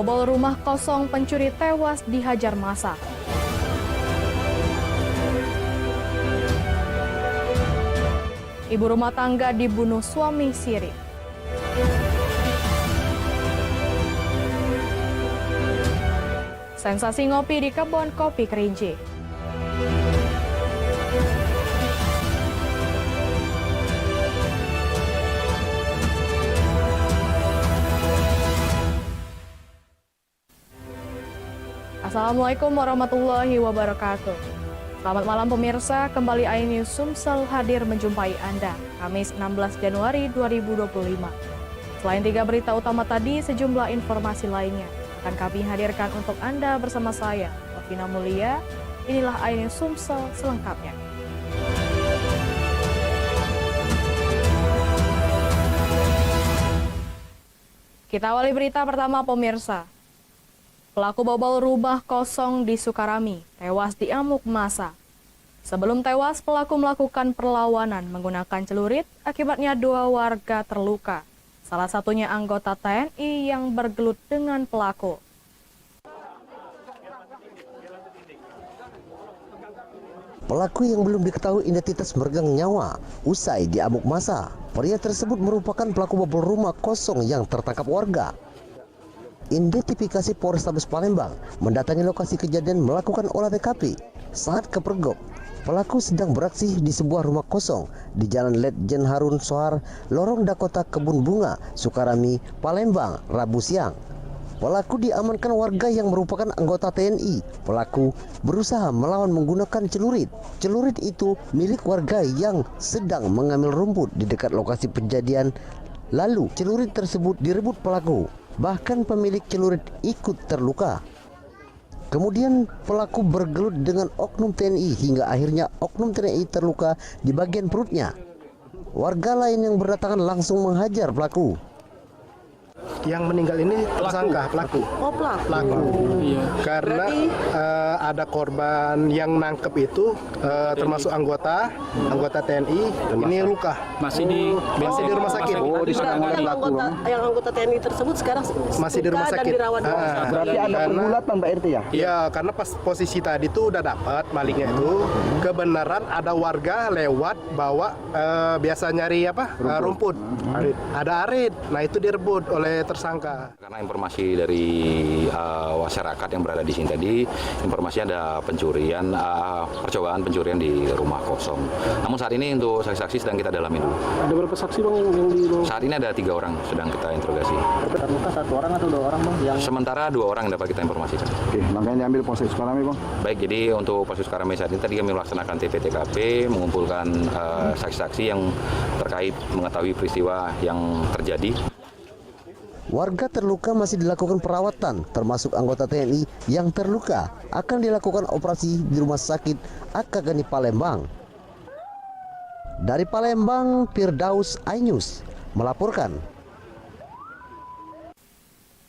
bobol rumah kosong pencuri tewas dihajar massa. Ibu rumah tangga dibunuh suami siri. Sensasi ngopi di kebun kopi Kerinci. Assalamualaikum warahmatullahi wabarakatuh. Selamat malam pemirsa, kembali iNews Sumsel hadir menjumpai Anda, Kamis 16 Januari 2025. Selain 3 berita utama tadi, sejumlah informasi lainnya akan kami hadirkan untuk Anda bersama saya, Novina Mulia. Inilah iNews Sumsel selengkapnya. Kita awali berita pertama pemirsa. Pelaku bobol rumah kosong di Sukarami tewas diamuk massa. Sebelum tewas, pelaku melakukan perlawanan menggunakan celurit, akibatnya 2 warga terluka. Salah satunya anggota TNI yang bergelut dengan pelaku. Pelaku yang belum diketahui identitas meregang nyawa usai diamuk massa. Pria tersebut merupakan pelaku bobol rumah kosong yang tertangkap warga. Identifikasi Polrestabes Palembang mendatangi lokasi kejadian melakukan olah TKP. Saat kepergok, pelaku sedang beraksi di sebuah rumah kosong di Jalan Letjen Harun Sohar, Lorong Dakota Kebun Bunga, Sukarami, Palembang, Rabu siang. Pelaku diamankan warga yang merupakan anggota TNI. Pelaku berusaha melawan menggunakan celurit. Celurit itu milik warga yang sedang mengambil rumput di dekat lokasi kejadian. Lalu celurit tersebut direbut pelaku. Bahkan pemilik celurit ikut terluka. Kemudian pelaku bergelut dengan oknum TNI hingga akhirnya oknum TNI terluka di bagian perutnya. Warga lain yang berdatangan langsung menghajar pelaku. Yang meninggal ini tersangka pelaku. Oh, Pelaku. Iya. Karena ada korban yang nangkep itu termasuk anggota TNI. Ini luka. Masih di rumah sakit. Oh, di sana yang anggota TNI tersebut sekarang masih di rumah sakit. Dan dirawat. Berarti ada pergulatan Pak RT ya? Iya, karena pas posisi tadi tuh udah dapat malingnya itu. Kebenaran ada warga lewat bawa biasa nyari apa? Rumput. Ada arit. Nah, itu direbut oleh tersangka. Karena informasi dari masyarakat yang berada di sini tadi, informasinya ada pencurian, percobaan pencurian di rumah kosong. Namun saat ini untuk saksi-saksi sedang kita dalami dulu. Ada berapa saksi Bang yang di rumah? Saat ini ada 3 orang sedang kita interogasi. Terluka 1 orang atau 2 orang Bang? Sementara 2 orang dapat kita informasikan. Oke, langkah yang diambil Polsek Sukarami Bang? Baik, jadi untuk Polsek Sukarami saat ini tadi kami melaksanakan TP/TKP, mengumpulkan saksi-saksi yang terkait mengetahui peristiwa yang terjadi. Warga terluka masih dilakukan perawatan, termasuk anggota TNI yang terluka akan dilakukan operasi di Rumah Sakit Akagani Palembang. Dari Palembang, Firdaus iNews melaporkan.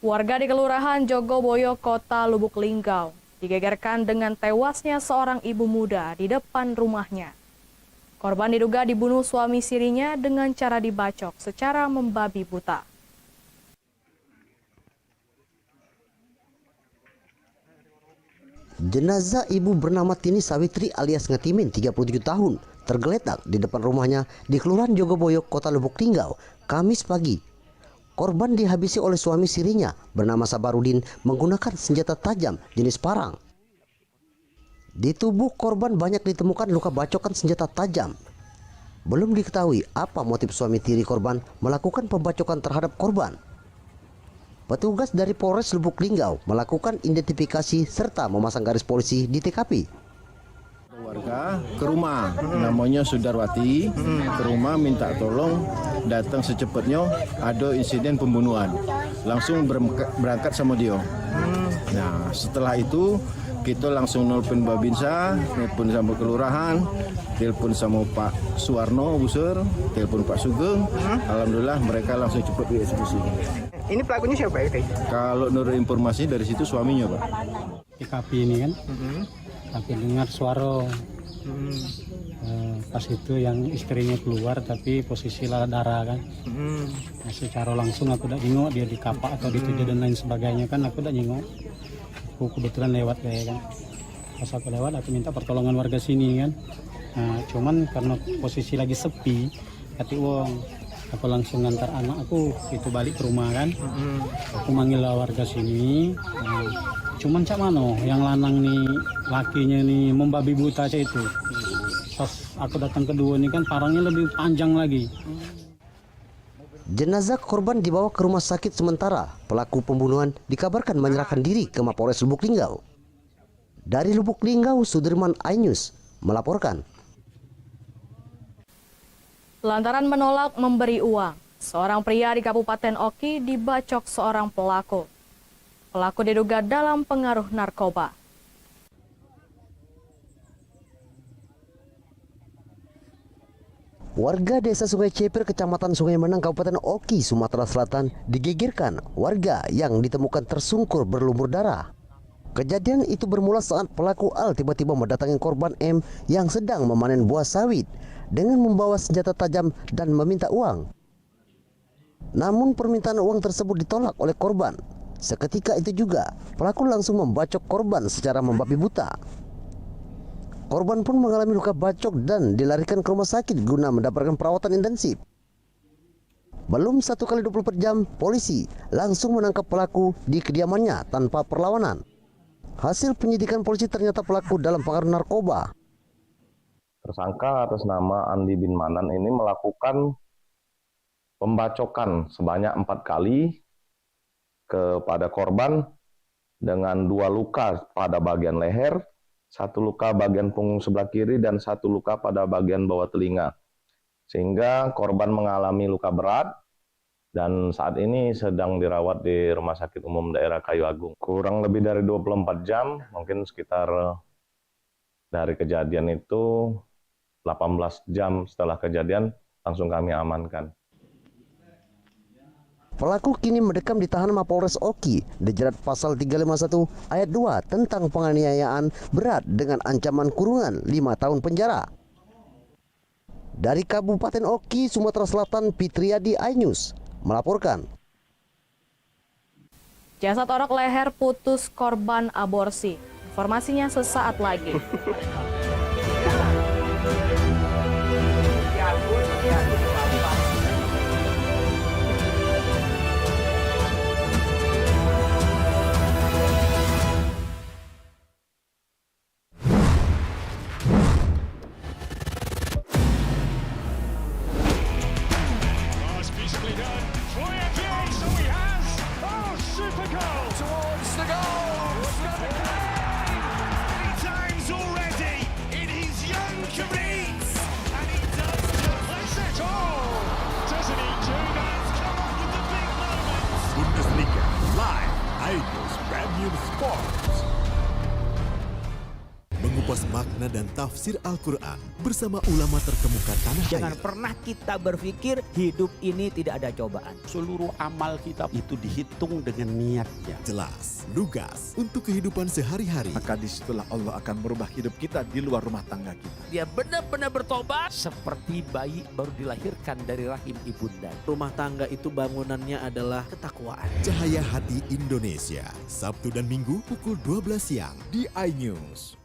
Warga di Kelurahan Jogoboyo, Kota Lubuk Linggau, digegerkan dengan tewasnya seorang ibu muda di depan rumahnya. Korban diduga dibunuh suami sirinya dengan cara dibacok secara membabi buta. Jenazah ibu bernama Tini Sawitri alias Ngetimin, 37 tahun, tergeletak di depan rumahnya di Kelurahan Jogoboyo, Kota Lubuk Linggau, Kamis pagi. Korban dihabisi oleh suami sirinya bernama Sabarudin menggunakan senjata tajam jenis parang. Di tubuh korban banyak ditemukan luka bacokan senjata tajam. Belum diketahui apa motif suami tiri korban melakukan pembacokan terhadap korban. Petugas dari Polres Lubuk Linggau melakukan identifikasi serta memasang garis polisi di TKP. Warga ke rumah, namanya Sudarwati, ke rumah minta tolong datang secepatnya, ada insiden pembunuhan. Langsung berangkat sama dia. Nah, setelah itu kita langsung nelpon Babinsa, nelpon sama kelurahan, telepon sama Pak Suwarno Busur, telepon Pak Sugeng. Alhamdulillah mereka langsung cepat dieksekusi. Ini pelakunya siapa ya? Kalau menurut informasi dari situ suaminya Pak. TKP ini kan, tapi dengar suara Pas itu yang istrinya keluar tapi posisi darah kan. Nah, secara langsung aku udah nengok dia dikapak atau dituju dan lain sebagainya kan, aku udah nengok. Aku kebetulan lewat kayak kan. Pas aku lewat aku minta pertolongan warga sini kan. Nah, cuman karena posisi lagi sepi, kati uang, aku langsung ngantar anak aku itu balik ke rumah kan. Aku manggil warga sini. Nah, cuman cak mano yang lanang nih lakinya nih membabi buta aja itu. Pas aku datang kedua nih kan parangnya lebih panjang lagi. Jenazah korban dibawa ke rumah sakit sementara. Pelaku pembunuhan dikabarkan menyerahkan diri ke Mapolres Lubuk Linggau. Dari Lubuk Linggau, Sudirman iNews melaporkan. Lantaran menolak memberi uang, seorang pria di Kabupaten Oki dibacok seorang pelaku. Pelaku diduga dalam pengaruh narkoba. Warga desa Sungai Ceper, Kecamatan Sungai Menang, Kabupaten Oki, Sumatera Selatan digegerkan warga yang ditemukan tersungkur berlumur darah. Kejadian itu bermula saat pelaku Al tiba-tiba mendatangi korban M yang sedang memanen buah sawit dengan membawa senjata tajam dan meminta uang. Namun permintaan uang tersebut ditolak oleh korban. Seketika itu juga pelaku langsung membacok korban secara membabi buta. Korban pun mengalami luka bacok dan dilarikan ke rumah sakit guna mendapatkan perawatan intensif. Belum 1 kali 24 jam, polisi langsung menangkap pelaku di kediamannya tanpa perlawanan. Hasil penyidikan polisi ternyata pelaku dalam pengaruh narkoba. Tersangka atas nama Andi bin Manan ini melakukan pembacokan sebanyak 4 kali kepada korban dengan 2 luka pada bagian leher, 1 luka bagian punggung sebelah kiri, dan 1 luka pada bagian bawah telinga. Sehingga korban mengalami luka berat dan saat ini sedang dirawat di Rumah Sakit Umum Daerah Kayu Agung. Kurang lebih dari 24 jam, mungkin sekitar dari kejadian itu 18 jam setelah kejadian langsung kami amankan. Pelaku kini mendekam di tahanan Mapolres Oki dijerat pasal 351 ayat 2 tentang penganiayaan berat dengan ancaman kurungan 5 tahun penjara. Dari Kabupaten Oki, Sumatera Selatan, Fitriadi iNews melaporkan. Jasad orok leher putus korban aborsi. Informasinya sesaat lagi. Bundesliga live, iNews Premium Sports. Mengupas makna dan tafsir Al-Quran bersama ulama terkemuka tanah air. Jangan pernah kita berpikir hidup ini tidak ada cobaan. Seluruh amal kita itu dihitung dengan niatnya. Jelas, lugas untuk kehidupan sehari-hari. Maka disitulah Allah akan merubah hidup kita di luar rumah tangga kita. Dia benar-benar bertobat seperti bayi baru dilahirkan dari rahim ibunda. Rumah tangga itu bangunannya adalah ketakwaan. Cahaya Hati Indonesia, Sabtu dan Minggu pukul 12 siang di iNews.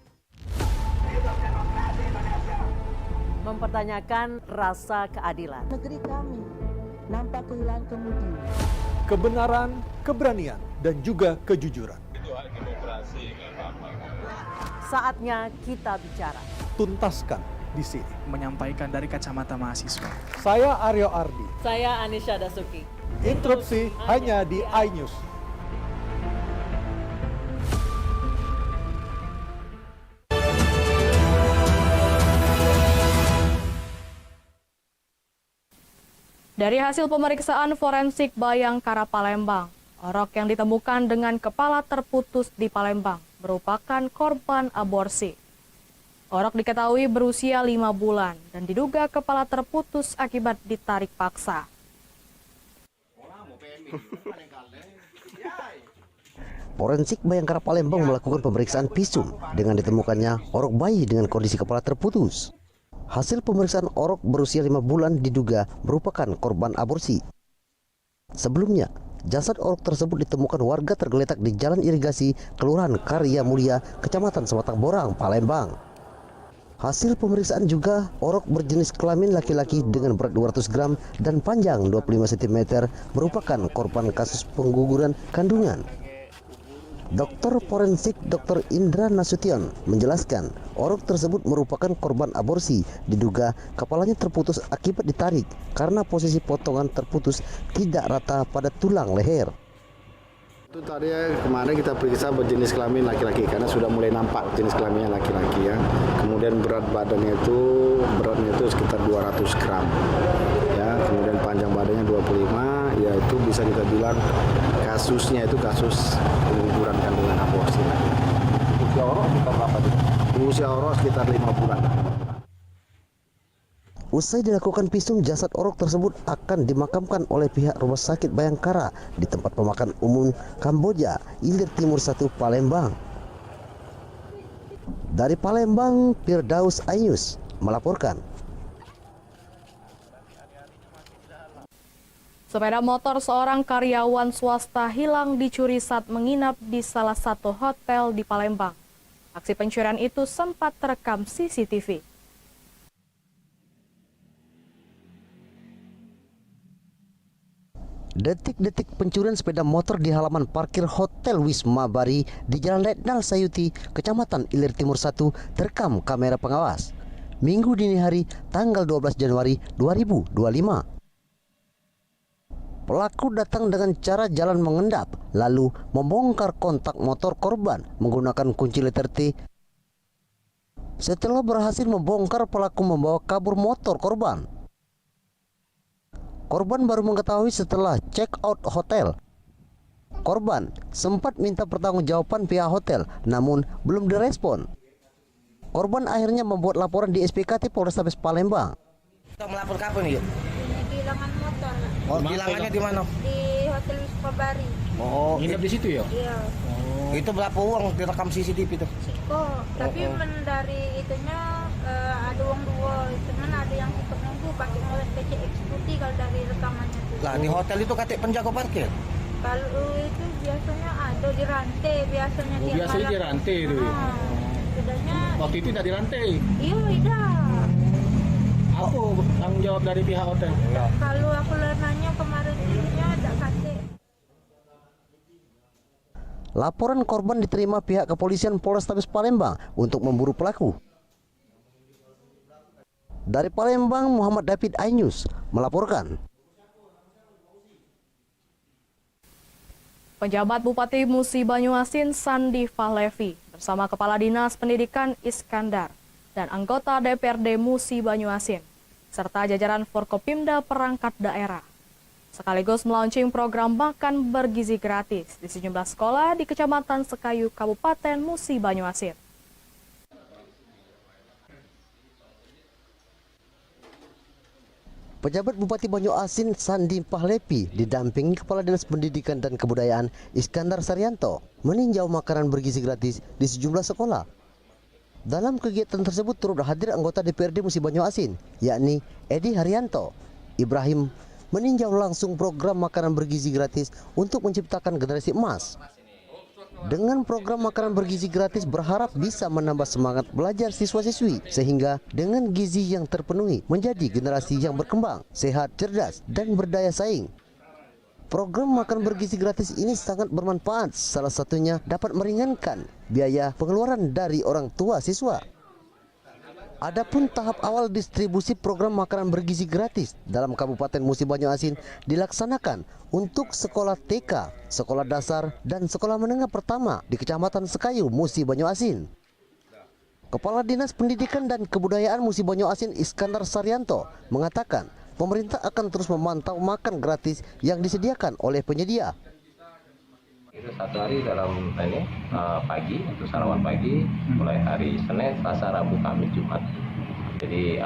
Mempertanyakan rasa keadilan. Negeri kami nampak kehilangan kemudi. Kebenaran, keberanian, dan juga kejujuran. Itu hak demokrasi, nggak apa-apa. Saatnya kita bicara. Tuntaskan di sini. Menyampaikan dari kacamata mahasiswa. Saya Aryo Ardi. Saya Anisha Dasuki. Interupsi hanya di iNews. Dari hasil pemeriksaan forensik Bayangkara Palembang, orok yang ditemukan dengan kepala terputus di Palembang merupakan korban aborsi. Orok diketahui berusia 5 bulan dan diduga kepala terputus akibat ditarik paksa. Forensik Bayangkara Palembang melakukan pemeriksaan visum dengan ditemukannya orok bayi dengan kondisi kepala terputus. Hasil pemeriksaan orok berusia 5 bulan diduga merupakan korban aborsi. Sebelumnya, jasad orok tersebut ditemukan warga tergeletak di jalan irigasi Kelurahan Karya Mulia, Kecamatan Sematang Borang, Palembang. Hasil pemeriksaan juga orok berjenis kelamin laki-laki dengan berat 200 gram dan panjang 25 cm merupakan korban kasus pengguguran kandungan. Dokter forensik Dr. Indra Nasution menjelaskan orok tersebut merupakan korban aborsi, diduga kepalanya terputus akibat ditarik karena posisi potongan terputus tidak rata pada tulang leher. Itu tadi kemarin kita periksa berjenis kelamin laki-laki karena sudah mulai nampak jenis kelaminnya laki-laki ya. Kemudian beratnya itu sekitar 200 gram. Ya, kemudian panjang badannya 25, ya itu bisa kita bilang kasusnya itu kasus pengguguran kandungan aborsi. Usia orok sekitar berapa tuh? Usia orok sekitar 5 bulan. Usai dilakukan visum, jasad orok tersebut akan dimakamkan oleh pihak Rumah Sakit Bayangkara di tempat pemakaman umum Kamboja, Ilir Timur 1, Palembang. Dari Palembang, Firdaus Ayus melaporkan. Sepeda motor seorang karyawan swasta hilang dicuri saat menginap di salah satu hotel di Palembang. Aksi pencurian itu sempat terekam CCTV. Detik-detik pencurian sepeda motor di halaman parkir Hotel Wisma Bari di Jalan Letnan Sayuti, Kecamatan Ilir Timur 1 terekam kamera pengawas. Minggu dini hari, tanggal 12 Januari 2025. Pelaku datang dengan cara jalan mengendap, lalu membongkar kontak motor korban menggunakan kunci letter T. Setelah berhasil membongkar, pelaku membawa kabur motor korban. Korban baru mengetahui setelah check out hotel. Korban sempat minta pertanggungjawaban pihak hotel, namun belum direspon. Korban akhirnya membuat laporan di SPKT Polrestabes Palembang. Kita melapor kapan yuk? Kehilangan motor. Oh, kehilangannya di mana? Di Hotel Wisma Bari. Oh, Nginep di situ ya? Iya. Oh. Itu berapa uang direkam CCTV itu? Tapi dari itunya ada uang 2, cuman ada yang ikut nunggu pakai PCX putih kalau dari rekamannya tuh. Lah di hotel itu katanya penjaga parkir. Kalau itu biasanya ada di rantai biasanya. Oh, biasanya di rantai itu. Bedanya Waktu itu tidak di rantai. iya, tidak. Apa tanggung jawab dari pihak hotel? Kalau aku nanya kemarin itunya ada kate. Laporan korban diterima pihak kepolisian Polrestabes Palembang untuk memburu pelaku. Dari Palembang, Muhammad David iNews melaporkan. Penjabat Bupati Musi Banyuasin Sandi Fahlevi bersama Kepala Dinas Pendidikan Iskandar dan anggota DPRD Musi Banyuasin serta jajaran Forkopimda perangkat daerah sekaligus melaunching program makan bergizi gratis di sejumlah sekolah di Kecamatan Sekayu, Kabupaten Musi Banyuasin. Pejabat Bupati Banyuasin Sandi Fahlevi didampingi Kepala Dinas Pendidikan dan Kebudayaan Iskandar Saryanto meninjau makanan bergizi gratis di sejumlah sekolah. Dalam kegiatan tersebut turut hadir anggota DPRD Musi Banyuasin, yakni Edi Haryanto. Ibrahim meninjau langsung program makanan bergizi gratis untuk menciptakan generasi emas. Dengan program makanan bergizi gratis berharap bisa menambah semangat belajar siswa-siswi sehingga dengan gizi yang terpenuhi menjadi generasi yang berkembang, sehat, cerdas, dan berdaya saing. Program makan bergizi gratis ini sangat bermanfaat, salah satunya dapat meringankan biaya pengeluaran dari orang tua siswa. Adapun tahap awal distribusi program makanan bergizi gratis dalam Kabupaten Musi Banyuasin dilaksanakan untuk sekolah TK, sekolah dasar, dan sekolah menengah pertama di Kecamatan Sekayu, Musi Banyuasin. Kepala Dinas Pendidikan dan Kebudayaan Musi Banyuasin Iskandar Saryanto mengatakan pemerintah akan terus memantau makan gratis yang disediakan oleh penyedia. Itu satu hari dalam pagi, itu sarapan pagi, mulai hari Senin, Selasa, Rabu, Kamis, Jumat. Jadi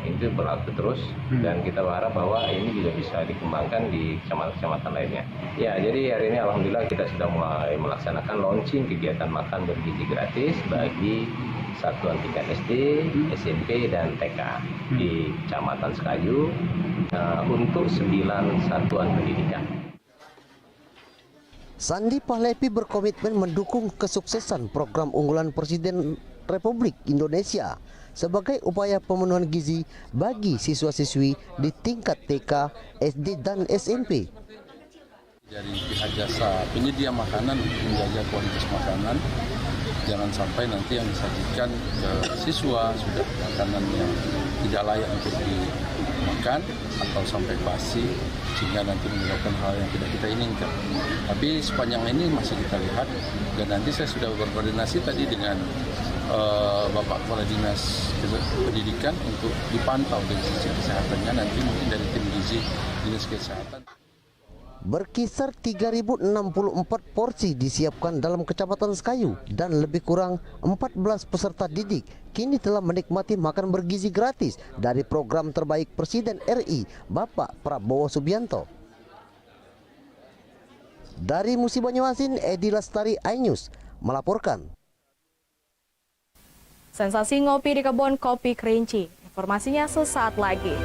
itu berlaku terus dan kita berharap bahwa ini juga bisa dikembangkan di kecamatan-kecamatan lainnya. Ya, jadi hari ini alhamdulillah kita sudah mulai melaksanakan launching kegiatan makan bergizi gratis bagi satuan tingkat SD, SMP, dan TK di Kecamatan Sekayu untuk 9 satuan pendidikan. Sandi Pahlepi berkomitmen mendukung kesuksesan program unggulan Presiden Republik Indonesia sebagai upaya pemenuhan gizi bagi siswa-siswi di tingkat TK, SD, dan SMP. Dari pihak jasa penyedia makanan menjaga kualitas makanan, jangan sampai nanti yang disajikan ke siswa sudah makanan yang tidak layak untuk dimakan atau sampai basi sehingga nanti menyebabkan hal yang tidak kita inginkan. Tapi sepanjang ini masih kita lihat dan nanti saya sudah berkoordinasi tadi dengan Bapak Kepala Dinas Pendidikan untuk dipantau dari sisi kesehatannya nanti mungkin dari tim gizi Dinas Kesehatan. Berkisar 3.064 porsi disiapkan dalam Kecamatan Sekayu dan lebih kurang 14 peserta didik kini telah menikmati makan bergizi gratis dari program terbaik Presiden RI Bapak Prabowo Subianto. Dari Musi Banyuasin, Edi Lastari, iNews melaporkan. Sensasi ngopi di kebun kopi Kerinci. Informasinya sesaat lagi.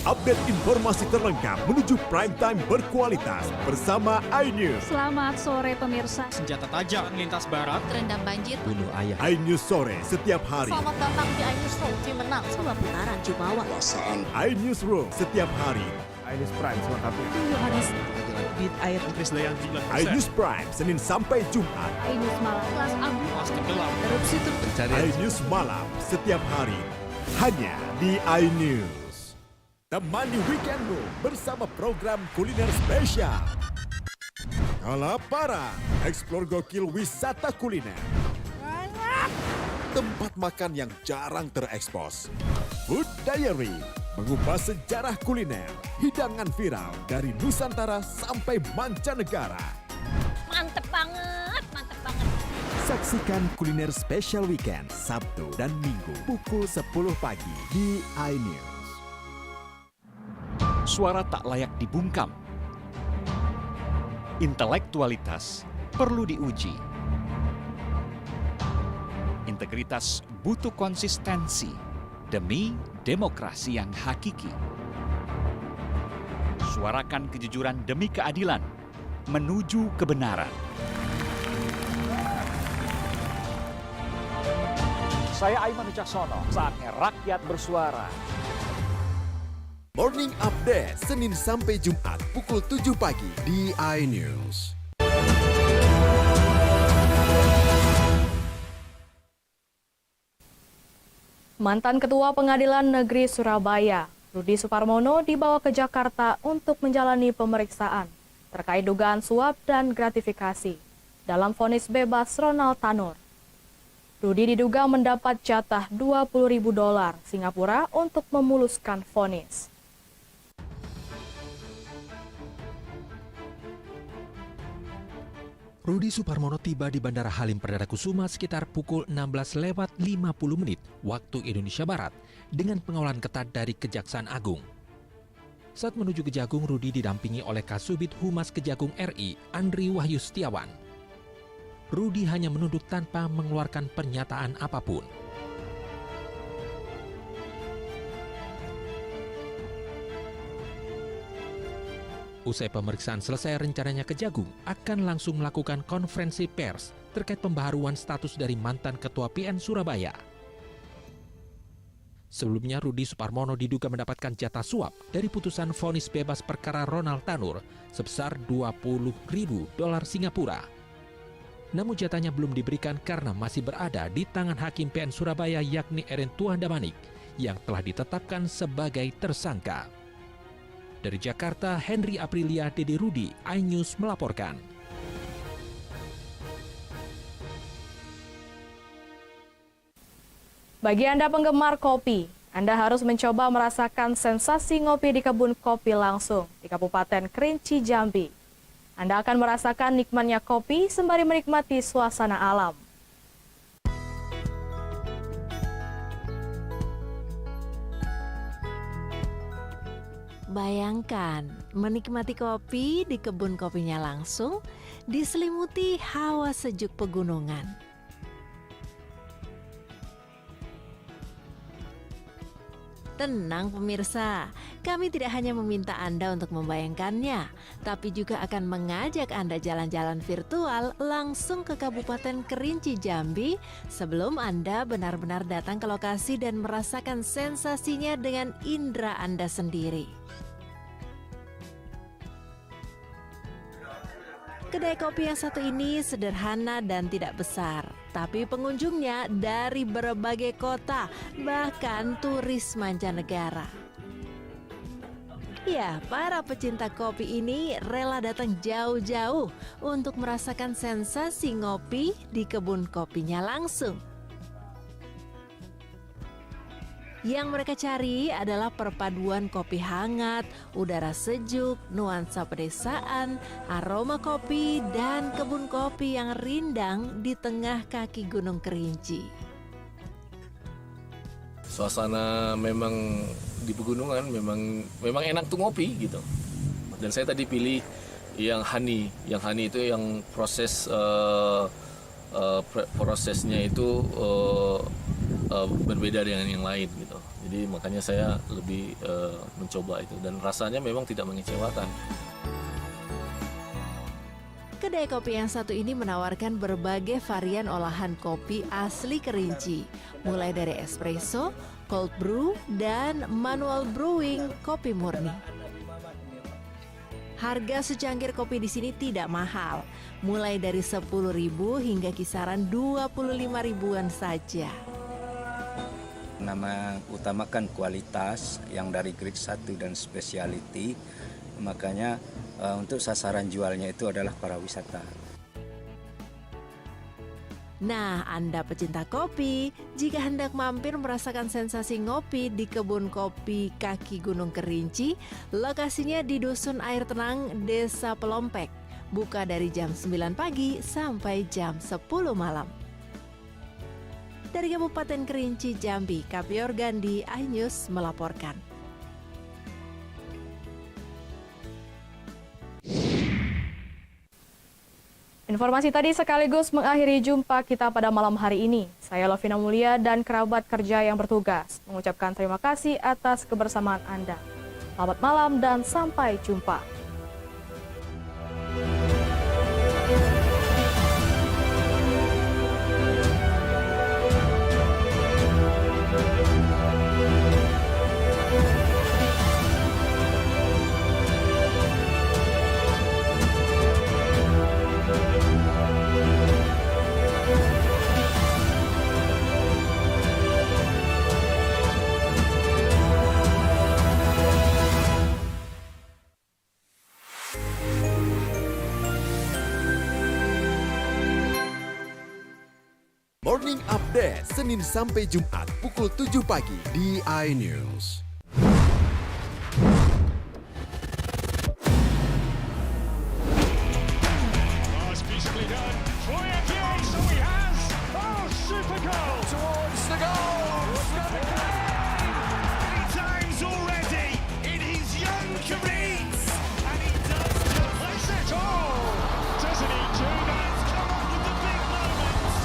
Update informasi terlengkap menuju prime time berkualitas bersama iNews. Selamat sore pemirsa. Senjata tajam lintas barat, Terendam banjir, bunuh ayah. iNews sore setiap hari. Selamat datang di iNews Room, tim menang 2 putaran Jumawa. iNews Room setiap hari. iNews Prime selengkapnya. Yohanes Bit air Inggris Dayan 9%. iNews Prime Senin sampai Jumat. iNews Malam, kelas abu, Kelas tenggelam. erupsi Pencarian. iNews Malam setiap hari hanya di iNews. Temani weekendmu bersama program kuliner spesial. Kalaparan, eksplor gokil wisata kuliner. Tempat makan yang jarang terekspos. Food Diary, mengupas sejarah kuliner, hidangan viral dari Nusantara sampai mancanegara. Mantep banget, mantep banget. Saksikan kuliner spesial weekend Sabtu dan Minggu pukul 10 pagi di iNews. Suara tak layak dibungkam. Intelektualitas perlu diuji. Integritas butuh konsistensi demi demokrasi yang hakiki. Suarakan kejujuran demi keadilan menuju kebenaran. Saya Aiman Wicaksono, saatnya rakyat bersuara. Morning Update, Senin sampai Jumat pukul 7 pagi di iNews. Mantan Ketua Pengadilan Negeri Surabaya, Rudi Suparmono dibawa ke Jakarta untuk menjalani pemeriksaan terkait dugaan suap dan gratifikasi dalam vonis bebas Ronald Tanur. Rudi diduga mendapat jatah $20.000 Singapura untuk memuluskan vonis. Rudi Suparmono tiba di Bandara Halim Perdana Kusuma sekitar pukul 16:50 waktu Indonesia Barat dengan pengawalan ketat dari Kejaksaan Agung. Saat menuju Kejagung, Rudi didampingi oleh Kasubit Humas Kejagung RI, Andri Wahyu Setiawan. Rudi hanya menunduk tanpa mengeluarkan pernyataan apapun. Usai pemeriksaan selesai, rencananya Kejagung akan langsung melakukan konferensi pers terkait pembaharuan status dari mantan Ketua PN Surabaya. Sebelumnya, Rudi Suparmono diduga mendapatkan jatah suap dari putusan vonis bebas perkara Ronald Tanur sebesar $20.000 Singapura. Namun jatahnya belum diberikan karena masih berada di tangan Hakim PN Surabaya yakni Eren Tuan Damanik yang telah ditetapkan sebagai tersangka. Dari Jakarta, Henry Aprilia, Dede Rudi, iNews melaporkan. Bagi Anda penggemar kopi, Anda harus mencoba merasakan sensasi ngopi di kebun kopi langsung di Kabupaten Kerinci, Jambi. Anda akan merasakan nikmatnya kopi sembari menikmati suasana alam. Bayangkan menikmati kopi di kebun kopinya langsung, diselimuti hawa sejuk pegunungan. Tenang pemirsa, kami tidak hanya meminta Anda untuk membayangkannya, tapi juga akan mengajak Anda jalan-jalan virtual langsung ke Kabupaten Kerinci, Jambi sebelum Anda benar-benar datang ke lokasi dan merasakan sensasinya dengan indera Anda sendiri. Kedai kopi yang satu ini sederhana dan tidak besar, tapi pengunjungnya dari berbagai kota, bahkan turis mancanegara. Ya, para pecinta kopi ini rela datang jauh-jauh untuk merasakan sensasi ngopi di kebun kopinya langsung. Yang mereka cari adalah perpaduan kopi hangat, udara sejuk, nuansa pedesaan, aroma kopi, dan kebun kopi yang rindang di tengah kaki Gunung Kerinci. Suasana memang di pegunungan memang enak tuh ngopi gitu. Dan saya tadi pilih yang honey itu yang prosesnya itu berbeda dengan yang lain gitu. Jadi makanya saya lebih mencoba itu dan rasanya memang tidak mengecewakan. Kedai kopi yang satu ini menawarkan berbagai varian olahan kopi asli Kerinci, mulai dari espresso, cold brew, dan manual brewing kopi murni. Harga secangkir kopi di sini tidak mahal, mulai dari 10.000 hingga kisaran 25.000-an saja. Nama utamakan kualitas yang dari grade 1 dan specialty, makanya untuk sasaran jualnya itu adalah para wisata. Nah, Anda pecinta kopi, jika hendak mampir merasakan sensasi ngopi di kebun kopi kaki Gunung Kerinci, lokasinya di Dusun Air Tenang, Desa Pelompek, buka dari jam 9 pagi sampai jam 10 malam. Dari Kabupaten Kerinci, Jambi, Kapior Gandhi, iNews melaporkan. Informasi tadi sekaligus mengakhiri jumpa kita pada malam hari ini. Saya Lovina Mulia dan kerabat kerja yang bertugas mengucapkan terima kasih atas kebersamaan Anda. Selamat malam dan sampai jumpa. Morning Update, Senin sampai Jumat pukul 7 pagi di iNews.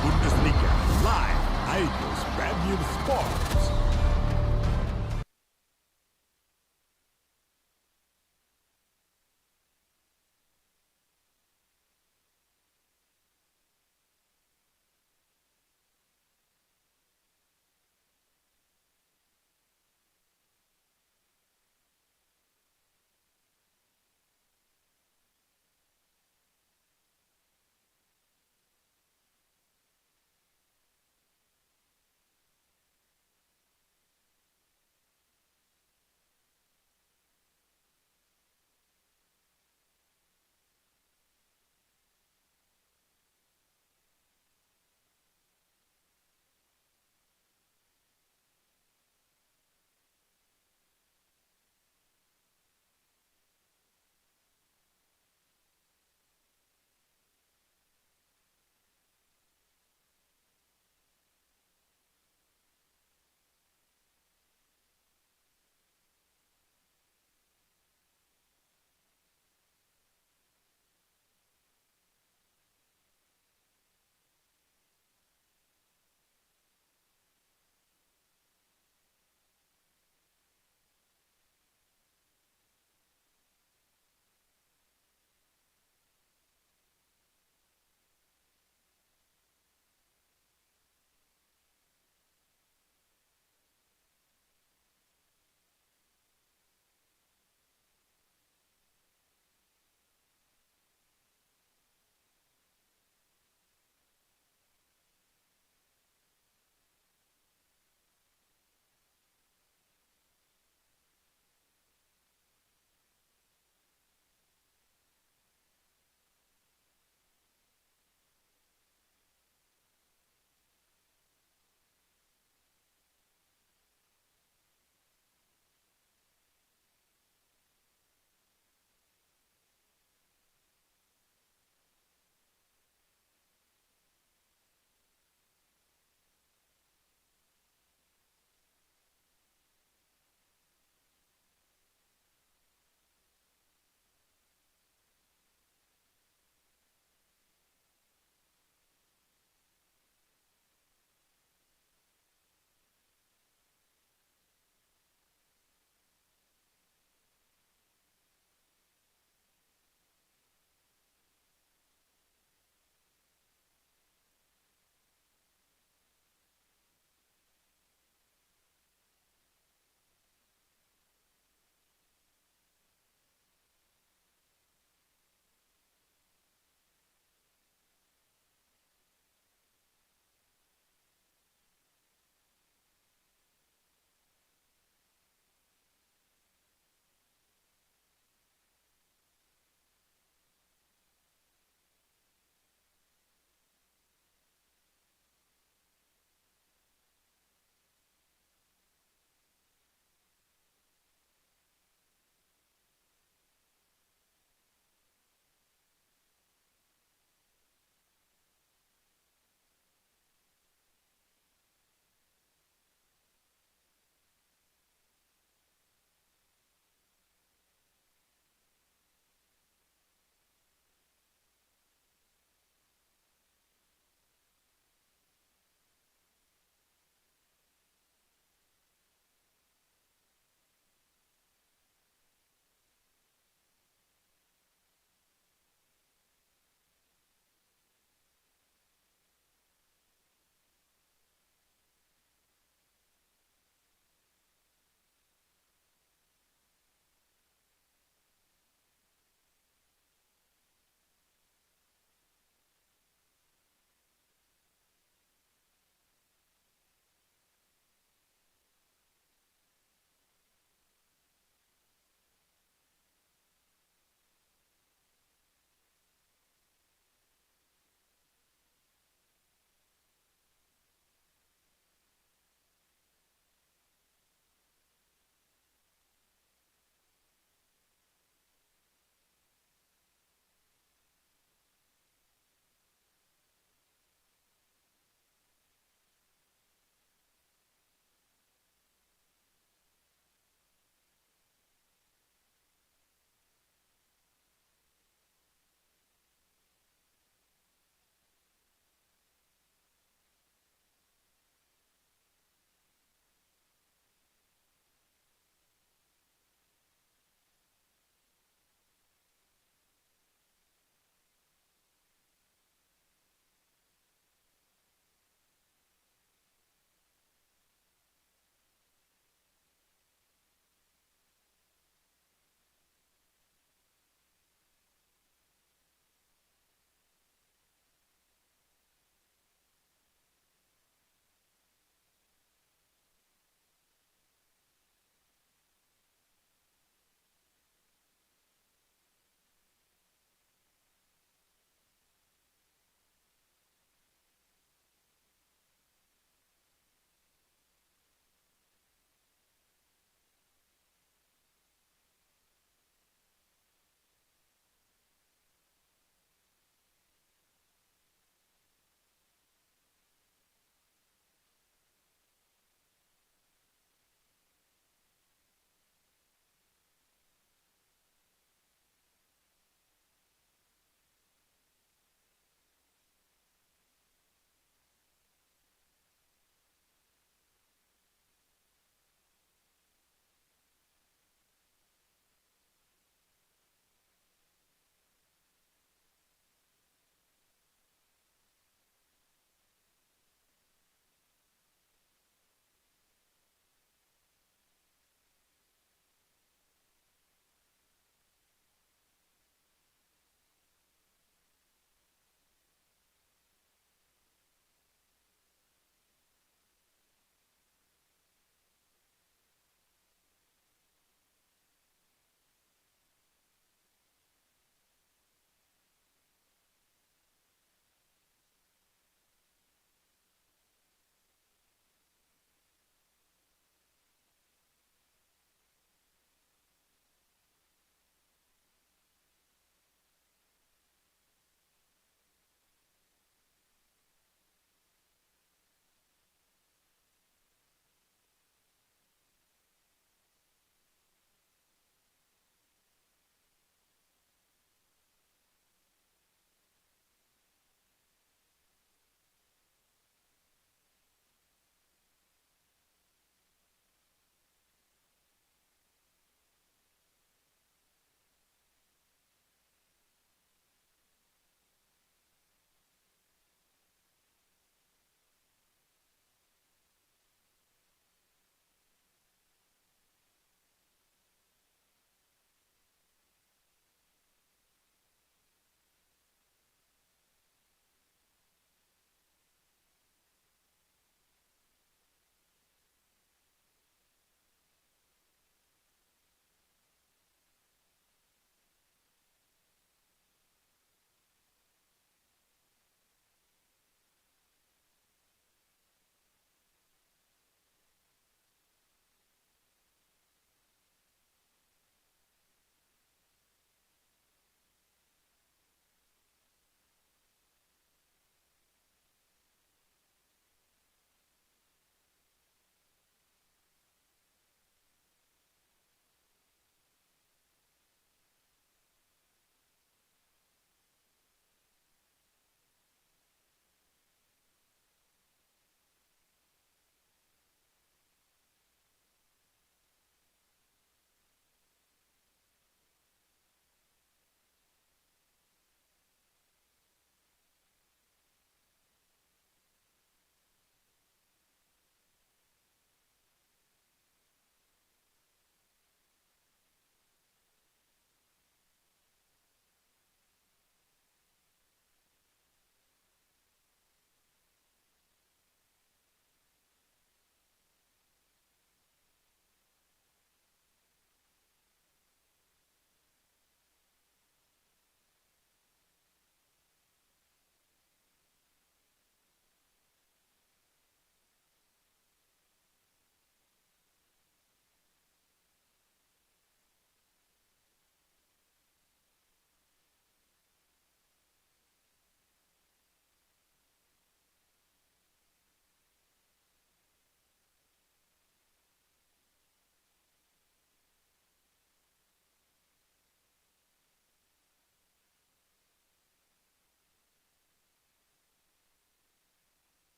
Bundesliga live, iNews Premium Sports.